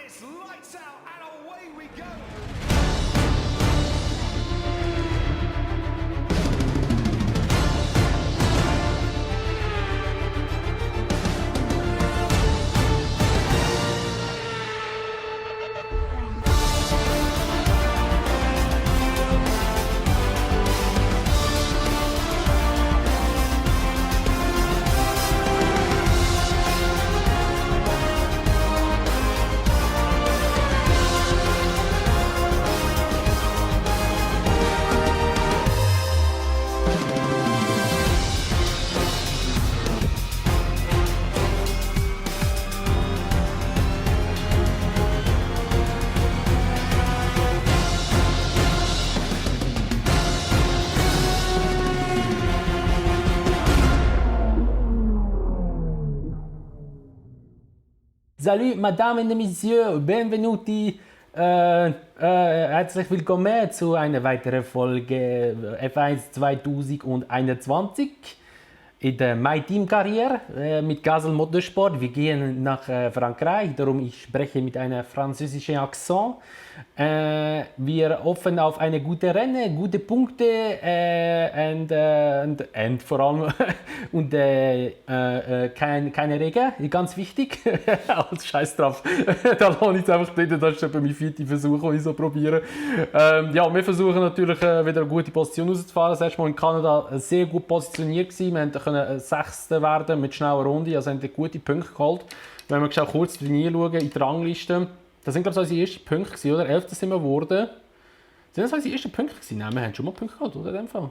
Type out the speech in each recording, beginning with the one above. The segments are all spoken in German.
it's lights out and away we go. Salut, Madame et Messieurs, benvenuti, herzlich willkommen zu einer weiteren Folge F1 2021 in der My-Team-Karriere mit Gasel Motorsport. Wir gehen nach Frankreich, darum ich spreche mit einem französischen Akzent. Wir hoffen auf eine gute Rennen, gute Punkte und vor allem und keine Regen, ganz wichtig. Als Scheiß drauf. Da lasse ich es einfach drin, das ist mein vierter Versuch, den ich so probiere. Ja, wir versuchen natürlich wieder eine gute Position rauszufahren. Das erste Mal in Kanada sehr gut positioniert gewesen. Wir können Sechster werden mit schneller Runde, also haben gute Punkte geholt. Wenn wir auch kurz reinschauen in die Rangliste. Das sind, glaube ich, unsere ersten Punkte, oder? 11. sind wir geworden. Sind das unsere ersten Punkte gewesen? Nein, wir haben schon mal Punkte geholt, oder? In dem Fall.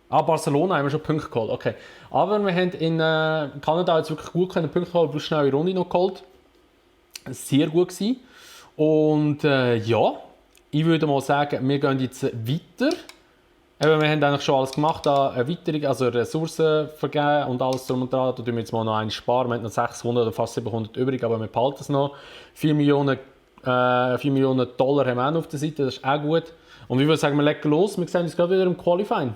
Ah, Barcelona haben wir schon Punkte geholt, okay. Aber wir haben in Kanada jetzt wirklich gut Punkte geholt, plus schnell eine Runde noch geholt. Sehr gut gewesen. Und ja, ich würde mal sagen, wir gehen jetzt weiter. Wir haben eigentlich schon alles gemacht, Erweiterung, also Ressourcen vergeben und alles drum und dran. Da tun wir jetzt mal noch einen sparen. Wir haben noch 600 oder fast 700 übrig, aber wir behalten es noch. 4 Millionen $4 Millionen haben wir auch noch auf der Seite, das ist auch gut. Und ich würde sagen, wir legen los. Wir sehen uns gerade wieder im Qualifying.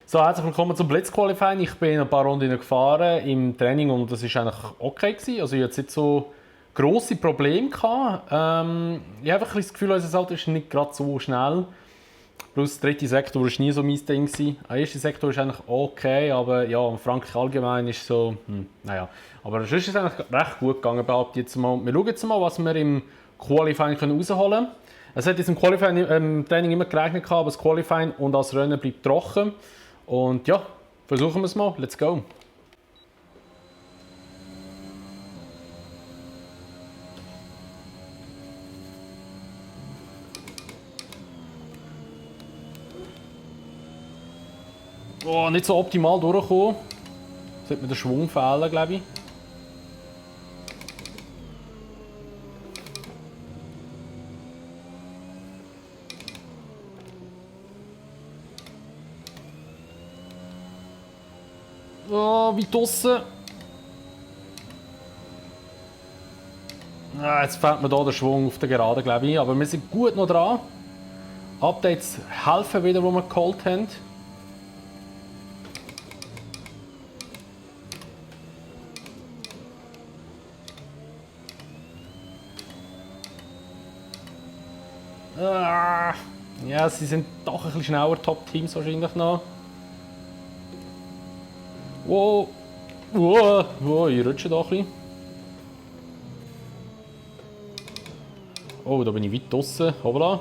So, herzlich willkommen zum Blitzqualifying. Ich bin ein paar Runden gefahren im Training und das war eigentlich okay gewesen. Also ich hatte jetzt nicht so grosse Probleme gehabt. Ich habe einfach das Gefühl, unser Auto ist nicht gerade so schnell. Plus der dritte Sektor war nie so mein Ding. Der erste Sektor ist eigentlich okay, aber ja, Frankreich allgemein ist so, naja. Aber sonst ist es eigentlich recht gut gegangen, behaupte ich jetzt mal. Wir schauen jetzt mal, was wir im Qualifying rausholen können. Es hat jetzt im Qualifying im Training immer geregnet, aber das Qualifying und das Rennen bleibt trocken. Und ja, versuchen wir es mal. Let's go! Oh, nicht so optimal durchgekommen. Sollte mir den Schwung fehlen, glaube ich. Oh, wie draussen. Jetzt fehlt mir hier der Schwung auf der Gerade, glaube ich. Aber wir sind gut noch dran. Updates helfen wieder, die wir geholt haben. Ja, sie sind doch ein bisschen schneller, Top-Teams wahrscheinlich noch. Wow, wow, wow, ich rutsche da ein bisschen. Oh, da bin ich weit draussen. Hoppla.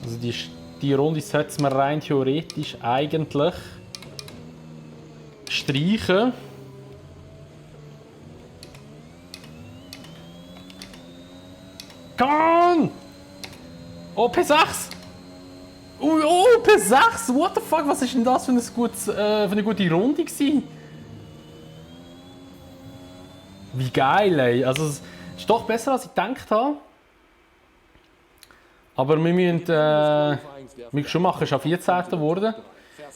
Also die Runde sollten wir rein theoretisch eigentlich streichen. Come on! Oh, P6! Oh, P6! What the fuck? Was ist denn das für eine gute Runde gewesen? Wie geil, ey! Also, es ist doch besser, als ich gedacht habe. Aber wir müssen schon machen, ist auch 14. geworden.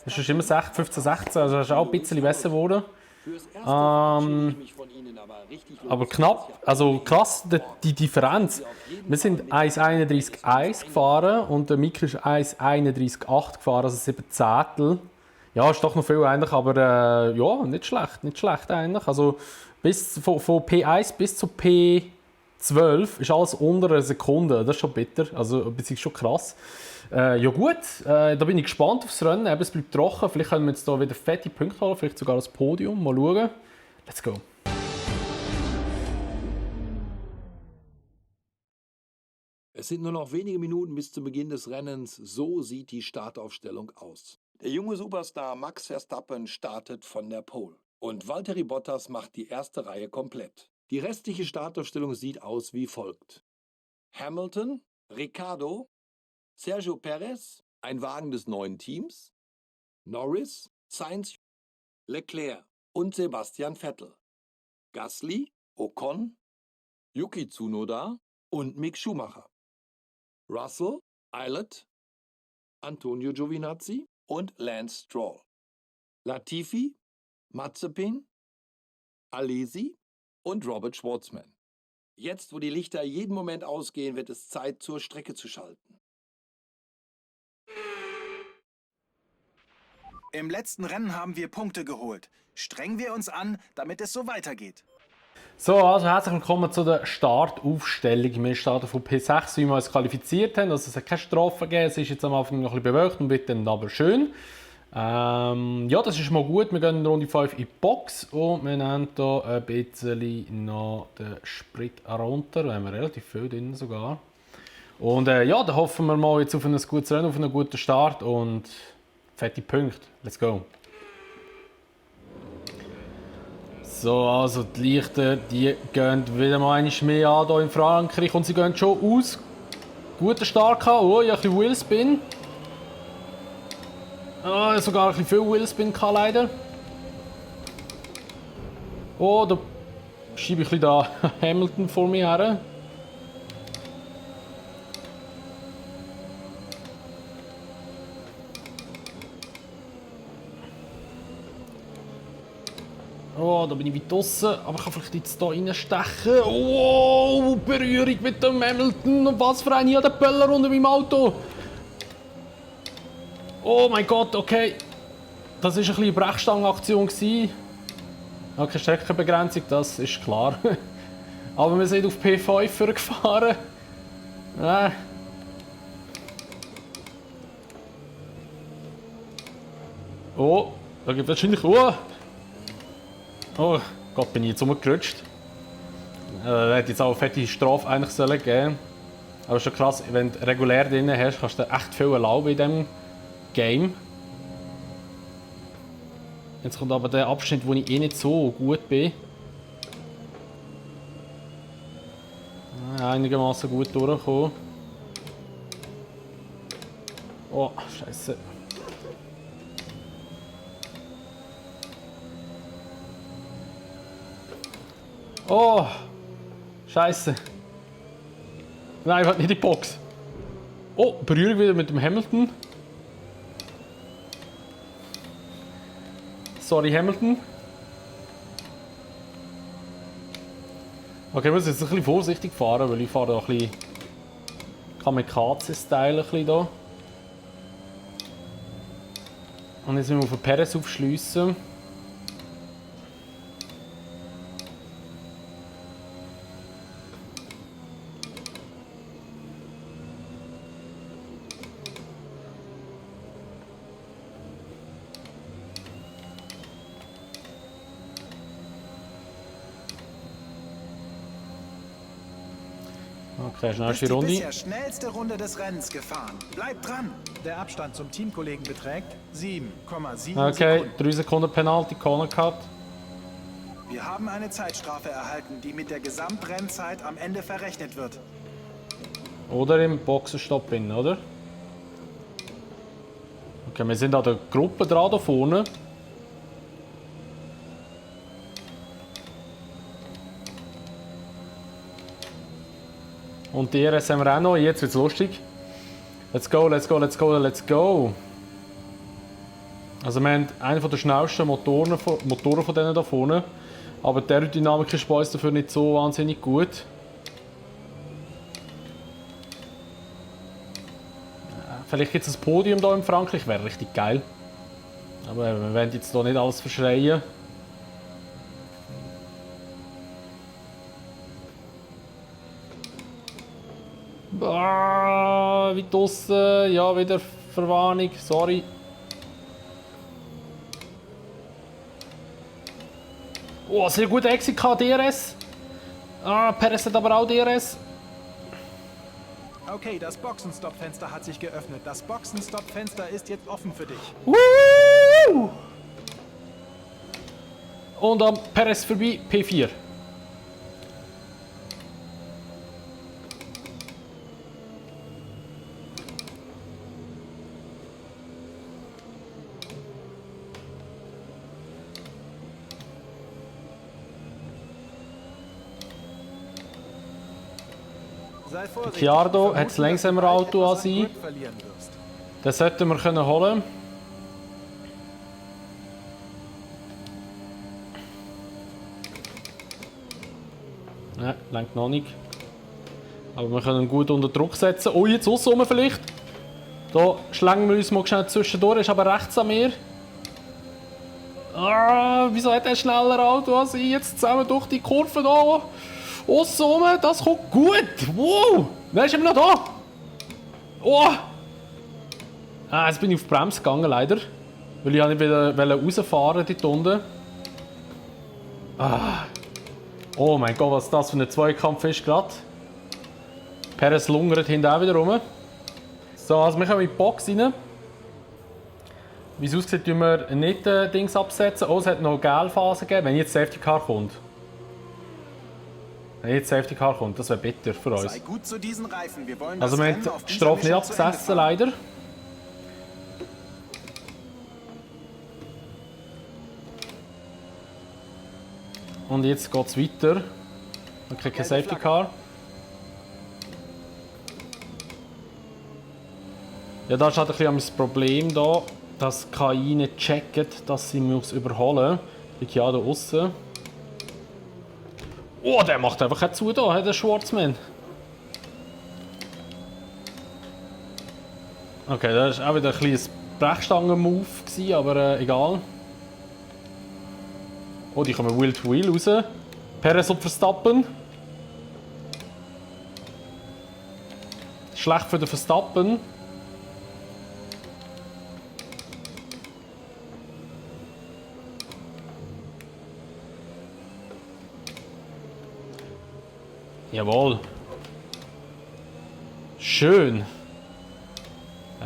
Es ist immer 15, 16, also es ist auch ein bisschen besser geworden. Fürs Erste verabschiede ich mich von Ihnen, aber richtig Aber los knapp, ist ja also krass, die Differenz. Wir sind 1,31,1 gefahren und der Mika ist 1,31,8 gefahren, also 7 Zehntel. Ja, ist doch noch viel eigentlich, aber ja, nicht schlecht eigentlich. Also von P1 bis zu P12 ist alles unter einer Sekunde, das ist schon bitter, also das ist schon krass. Ja gut, da bin ich gespannt aufs Rennen, eben, es bleibt trocken, vielleicht können wir jetzt hier wieder fette Punkte holen, vielleicht sogar das Podium, mal schauen. Let's go. Es sind nur noch wenige Minuten bis zum Beginn des Rennens. So sieht die Startaufstellung aus. Der junge Superstar Max Verstappen startet von der Pole. Und Valtteri Bottas macht die erste Reihe komplett. Die restliche Startaufstellung sieht aus wie folgt. Hamilton, Ricciardo, Sergio Perez, ein Wagen des neuen Teams, Norris, Sainz, Leclerc und Sebastian Vettel, Gasly, Ocon, Yuki Tsunoda und Mick Schumacher. Russell, Eilert, Antonio Giovinazzi und Lance Stroll. Latifi, Mazepin, Alesi und Robert Schwartzman. Jetzt, wo die Lichter jeden Moment ausgehen, wird es Zeit, zur Strecke zu schalten. Im letzten Rennen haben wir Punkte geholt. Strengen wir uns an, damit es so weitergeht. So, also herzlich willkommen zu der Startaufstellung. Wir starten von P6, wie wir uns qualifiziert haben. Also es hat keine Strafe gegeben, es ist jetzt am Anfang noch ein bisschen bewölkt und wird dann aber schön. Ja, das ist mal gut. Wir gehen in Runde 5 in die Box und wir nehmen hier ein bisschen noch den Sprit runter. Da haben wir relativ viel drin sogar. Und ja, da hoffen wir mal jetzt auf ein gutes Rennen, auf einen guten Start und fette Punkte. Let's go! So, also die Lichter, die gehen wieder mal einmal mehr an hier in Frankreich und sie gehen schon aus. Guter Start gehabt. Oh, ich habe ein bisschen Wheelspin. Ah, sogar ein bisschen viel Wheelspin gehabt, leider. Oh, da schiebe ich ein bisschen da Hamilton vor mir her. Oh, da bin ich weit draussen, aber ich kann vielleicht jetzt hier reinstechen. Oh, Berührung mit dem Hamilton. Und was für ein hier der Böller unter meinem Auto. Oh mein Gott, okay. Das war ein bisschen eine Brechstangenaktion. Okay, Streckenbegrenzung, das ist klar. Aber wir sind auf P5 gefahren. Oh, da gibt es wahrscheinlich... Oh Gott, bin ich jetzt rumgerutscht. Er hätte jetzt auch eine fette Strafe eigentlich sollen geben. Aber schon krass, wenn du regulär drin hast, kannst du echt viel erlauben in diesem Game. Jetzt kommt aber der Abschnitt, wo ich eh nicht so gut bin. Einigermaßen gut durchgekommen. Oh, Scheiße. Oh, Scheiße. Nein, ich will nicht in die Box. Oh, Berührung wieder mit dem Hamilton. Sorry, Hamilton. Okay, ich muss jetzt ein bisschen vorsichtig fahren, weil ich fahre ein bisschen Kamikaze-Style hier. Und jetzt müssen wir auf den Perez aufschliessen. Okay, schnellste Die Runde. bisher schnellste Runde des Rennens gefahren. Bleibt dran. Der Abstand zum Teamkollegen beträgt 7,7 Okay, Sekunden. 3 Sekunden Penalty, Corner Cut. Wir haben eine Zeitstrafe erhalten, die mit der Gesamtrennzeit am Ende verrechnet wird. Oder im Boxenstopp bin, oder? Okay, wir sind an der Gruppe dran da vorne. Und die RS haben wir auch noch. Jetzt wird es lustig. Let's go, let's go, let's go, let's go. Also wir haben einen der schnellsten Motoren von denen da vorne. Aber die Aerodynamik ist bei uns dafür nicht so wahnsinnig gut. Vielleicht gibt es ein Podium hier in Frankreich, wäre richtig geil. Aber wir wollen jetzt hier nicht alles verschreien. Wie draussen, ja, wieder Verwarnung, sorry. Oh, sehr gut Exit DRS. Perez hat aber auch DRS. Okay, das Boxenstopp-Fenster hat sich geöffnet. Das Boxenstopp-Fenster ist jetzt offen für dich. Woo! Und am Perez vorbei, P4. Sei vorsichtig. Ricciardo Ich hat das vermute, dass du langsamere bald Auto an etwas sich. Grip verlieren wirst. Den sollten wir können holen. Nein, lenkt noch nicht. Aber wir können ihn gut unter Druck setzen. Oh, jetzt aussen vielleicht. Da schlängen wir uns mal schnell zwischendurch. Ist aber rechts an mir. Wieso hat er schneller Auto als ich? Jetzt zusammen durch die Kurve hier. Aussen rum, das kommt gut. Wow! Wer ist immer noch da? Oh! Jetzt bin ich auf die Bremse gegangen, leider. Weil ich nicht rausfahren dort unten. Oh mein Gott, was das für ein Zweikampf ist gerade. Perez lungert hinten auch wieder rum. So, also wir kommen in die Box rein. Wie es aussieht, tun wir nicht Dings absetzen. Oh, es hat noch Gelphase gegeben, wenn jetzt Safety Car kommt. Wenn jetzt Safety Car kommt, das wäre bitter für uns. Sei gut zu diesen Reifen. Wir wollen Also das wir Rennen haben auf die dieser Strafe nicht Mission zu Ende abgesessen, fahren. leider. Und jetzt geht es weiter. Okay, kein Safety Car. Ja, da ist halt ein bisschen das Problem da, dass die KI nicht checkt, dass sie mich überholen muss. Ich ja da außen. Oh, der macht einfach auch zu da, der Schwarzmann. Okay, das war auch wieder ein kleines Brechstangen-Move, aber egal. Oh, die kommen Wheel to Wheel raus. Perez und Verstappen. Schlecht für den Verstappen. Jawohl. Schön.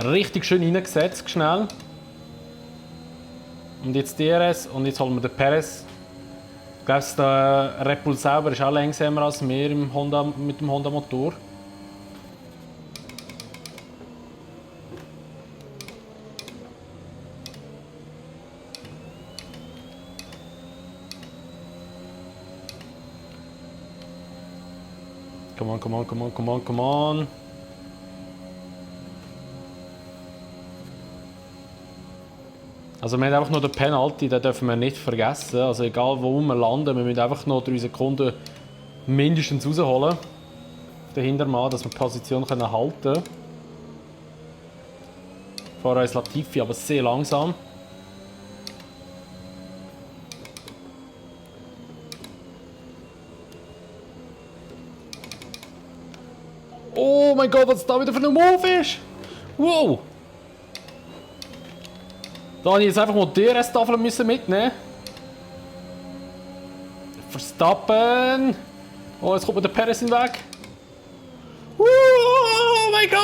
Richtig schön reingesetzt, schnell. Und jetzt DRS und jetzt holen wir den Perez. Ich glaube, der Red Bull selber ist auch langsamer als wir mit dem Honda Motor. Come on, come on, come on, come on, come on. Also wir haben einfach nur den Penalty, den dürfen wir nicht vergessen. Also egal wo wir landen, wir müssen einfach noch 3 Sekunden mindestens rausholen. Der Hintermann, dass wir die Position halten können. Vorher ist Latifi, aber sehr langsam. Oh mein Gott, was da wieder für ein Move ist! Wow! Da musste ich jetzt einfach mal die DRS-Tafel mitnehmen. Verstappen! Oh, jetzt kommt mir der Perez in den Weg. Oh mein Gott!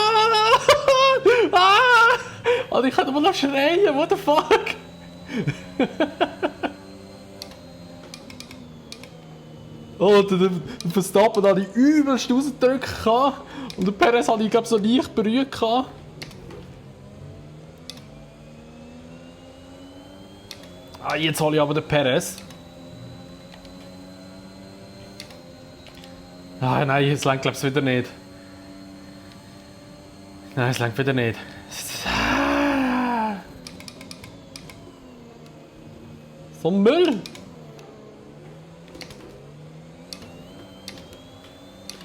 Also ich könnte mal noch schreien, what the fuck? Oh, der Verstappen hatte ich übelst rausgedrückt und der Perez hatte ich glaube so leicht berührt. Jetzt hole ich aber den Perez. Nein, es lenkt glaube ich wieder nicht. Nein, es lenkt wieder nicht. So ein Müll!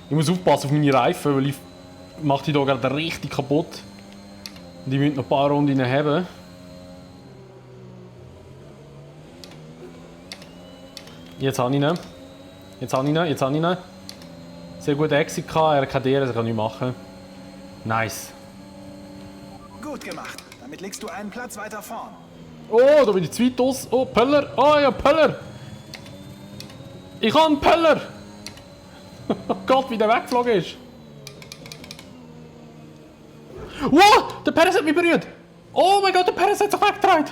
Ich muss aufpassen auf meine Reifen, weil ich mache die hier gerade richtig kaputt. Und ich will noch ein paar Runden haben. Jetzt habe ich ihn. Jetzt habe ich ihn. Sehr gut Exit gehabt, er kann der, das kann ich machen. Nice. Gut gemacht. Damit liegst du einen Platz weiter vorn. Oh, da bin ich zu weit aus. Oh, Pöller. Oh ja, Pöller. Ich habe einen Pöller. Oh Gott, wie der weggeflogen ist. Wow, der Perez hat mich berührt. Oh mein Gott, der Perez hat sich weggedreht.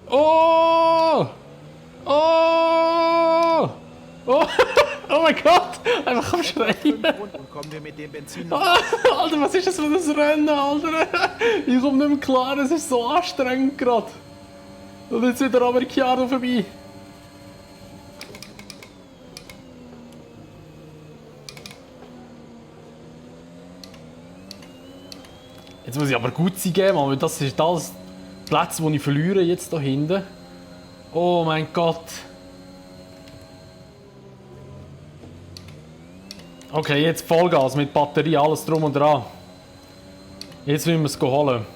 Oh. Oh. Oh. Oh mein Gott, einfach am Schreien. 5 Runden kommen wir mit dem Benzin noch. Alter, was ist das für ein Rennen, Alter? Ich komme nicht mehr klar, es ist so anstrengend gerade. Und jetzt wieder Amerikaner vorbei. Jetzt muss ich aber gut sein geben, weil das ist das Platz, wo ich verliere jetzt da hinten. Oh mein Gott. Okay, jetzt Vollgas mit Batterie, alles drum und dran. Jetzt müssen wir es holen.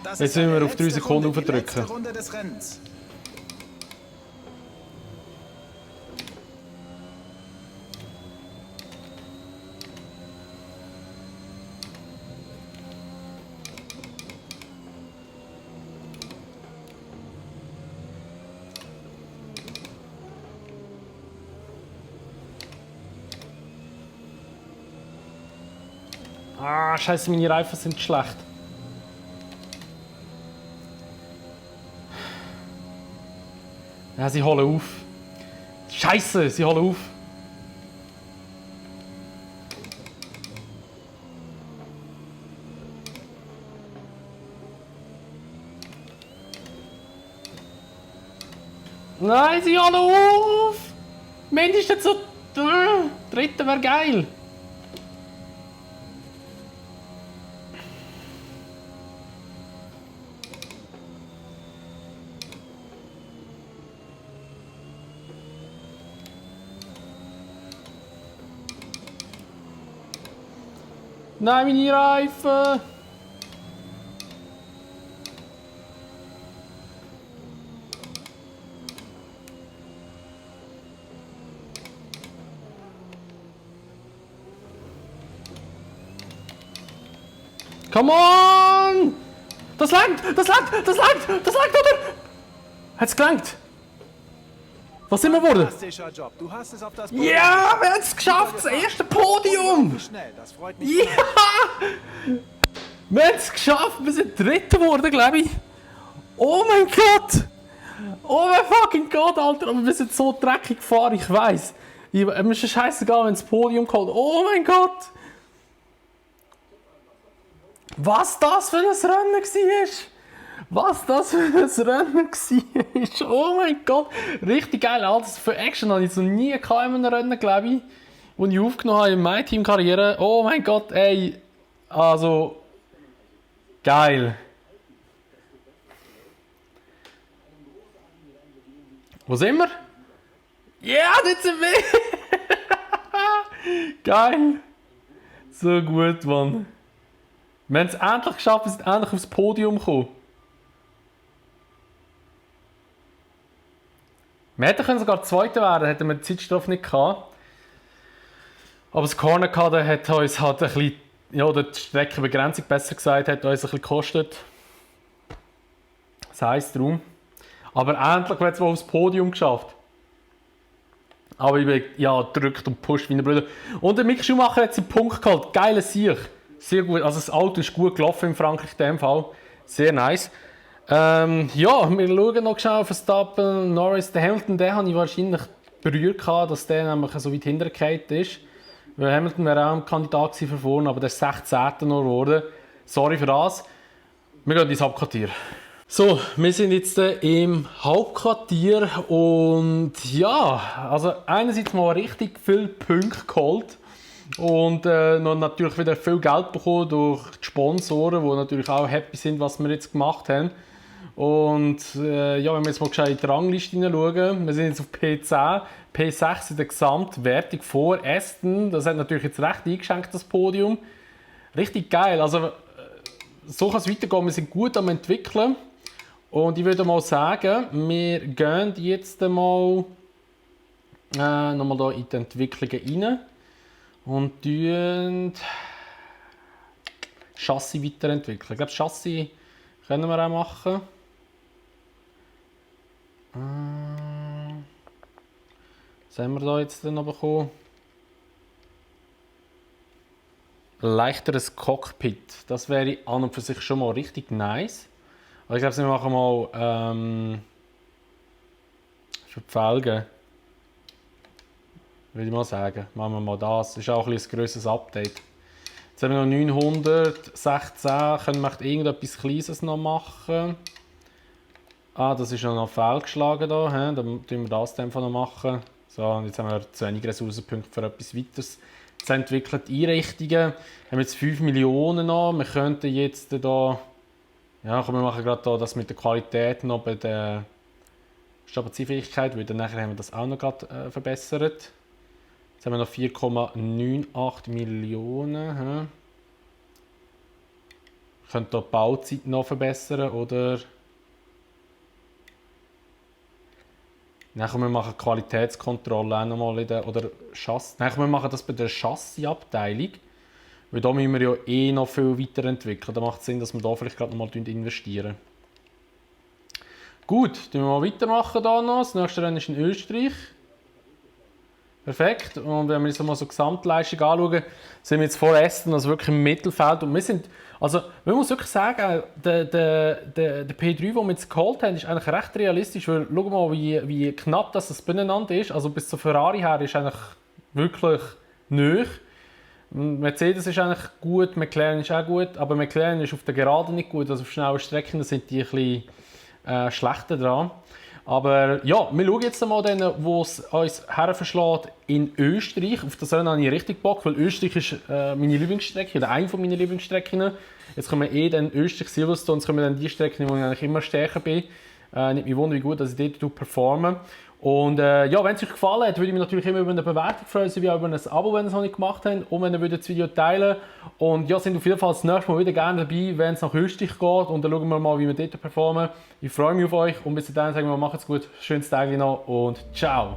Das Jetzt ist müssen wir eine auf 3 letzte Sekunden Runde, die aufdrücken. letzte Runde des Rennens. Ah, scheiße, meine Reifen sind schlecht. Ja, sie holen auf. Scheiße, sie holen auf. Nein, sie holen auf! Mindestens so... Dritte wäre geil. Nein, meine Reifen! Come on! Das langt! Das langt! Das langt! Das langt, oder? Hat's gelangt? Was sind wir geworden? Fantastischer Job. Du hast es auf das Podium Ja, wir haben es geschafft! Das erste Podium! Unglaublich schnell. Das freut mich. Ja! Wir haben es geschafft! Wir sind Dritter geworden, glaube ich. Oh mein Gott! Oh mein fucking Gott, Alter! Aber wir sind so dreckig gefahren, ich weiß. Mir ist es scheißegal, wenn das Podium kommt. Oh mein Gott! Was das für ein Rennen war! Was das für ein Rennen war! Oh mein Gott! Richtig geil, Alter! Für Action habe ich so nie in einem Rennen, glaube ich. Und ich aufgenommen habe in meiner Teamkarriere. Oh mein Gott, ey! Also... Geil! Wo sind wir? Ja, dort sind wir! Geil! So gut, Mann! Wir haben es endlich geschafft, wir sind endlich aufs Podium gekommen. Wir hätten sogar Zweiter werden, hätten wir die Zeitstrafe nicht gehabt. Aber das Corner hat uns halt ein bisschen, ja, oder die Streckenbegrenzung besser gesagt, hat uns ein bisschen gekostet. Das heisst darum. Aber endlich wird es wohl aufs Podium geschafft. Aber ich bin ja gedrückt und gepusht wie ein Bruder. Und der Mick Schumacher hat seinen Punkt geholt. Geiler Sieg. Sehr gut. Also das Auto ist gut gelaufen in Frankreich in dem Fall. Sehr nice. Ja, wir schauen noch schnell auf Verstappen, Norris. Den Hamilton, den habe ich wahrscheinlich berührt, dass der nämlich so weit hintergefallen ist. Weil Hamilton wäre auch ein Kandidat für vorne, aber der ist 16. noch geworden. Sorry für das. Wir gehen ins Hauptquartier. So, wir sind jetzt im Hauptquartier und ja, also einerseits mal richtig viele Punkte geholt und noch natürlich wieder viel Geld bekommen durch die Sponsoren, die natürlich auch happy sind, was wir jetzt gemacht haben. Und ja, wenn wir jetzt mal gescheit in die Rangliste hineinschauen, wir sind jetzt auf P10, P6 in der Gesamtwertung vor Aston. Das hat natürlich jetzt recht eingeschenkt, das Podium. Richtig geil, also so kann es weitergehen, wir sind gut am entwickeln. Und ich würde mal sagen, wir gehen jetzt mal nochmal in die Entwicklungen rein und tun Chassis weiterentwickeln. Ich glaube, Chassis können wir auch machen. Was haben wir da jetzt noch bekommen? Leichteres Cockpit. Das wäre an und für sich schon mal richtig nice. Aber ich glaube, wir machen mal für die Felgen. Würde ich mal sagen. Machen wir mal das. Das ist auch ein grösseres Update. Jetzt haben wir noch 916. Können wir irgendetwas Kleines noch machen? Ah, das ist noch fehlgeschlagen da. Dann tun wir das einfach noch machen. So, und jetzt haben wir zu wenig Ressourcenpunkte für etwas weiteres zu entwickeln. Die Einrichtungen haben wir jetzt 5 Millionen noch. Wir könnten jetzt da, ja, komm, wir machen gerade da das mit der Qualität noch bei der Strapazierfähigkeit, weil dann nachher haben wir das auch noch gerade verbessert. Jetzt haben wir noch 4,98 Millionen. Wir können hier die Bauzeit noch verbessern, oder? Dann wir machen Qualitätskontrolle auch nochmal oder Chassis. Dann wir machen das bei der Chassisabteilung. Weil da müssen wir ja eh noch viel weiterentwickeln. Da macht es Sinn, dass wir da vielleicht gerade nochmal investieren. Gut, dann wir mal weitermachen da noch. Das nächste Rennen ist in Österreich. Perfekt. Und wenn wir uns mal so die Gesamtleistung anschauen, sind wir jetzt vor Aston, also wirklich im Mittelfeld. Und wir sind, also man muss wirklich sagen, der P3, den wir jetzt geholt haben, ist eigentlich recht realistisch. Weil, schau mal, wie knapp das beieinander ist. Also bis zur Ferrari her ist eigentlich wirklich nahe. Mercedes ist eigentlich gut, McLaren ist auch gut, aber McLaren ist auf der Geraden nicht gut. Also auf schnellen Strecken sind die ein bisschen schlechter dran. Aber ja, wir schauen jetzt mal, wo es uns herverschlägt in Österreich. Auf das Rennen habe ich richtig Bock, weil Österreich ist meine Lieblingsstrecke, oder eine meiner Lieblingsstrecken. Jetzt kommen wir dann Österreich, Silverstone, jetzt kommen dann die Strecken, wo ich eigentlich immer stärker bin. Nicht mich wundern, wie gut dass ich dort performe. Und ja, wenn es euch gefallen hat, würde ich mich natürlich immer über eine Bewertung freuen, sowie auch über ein Abo, wenn ihr es noch nicht gemacht habt. Und wenn ihr das Video teilen würdet. Und ja, sind auf jeden Fall das nächste Mal wieder gerne dabei, wenn es nach Österreich geht. Und dann schauen wir mal, wie wir dort performen. Ich freue mich auf euch und bis dahin sagen wir, macht's gut, schönes Tag noch und ciao!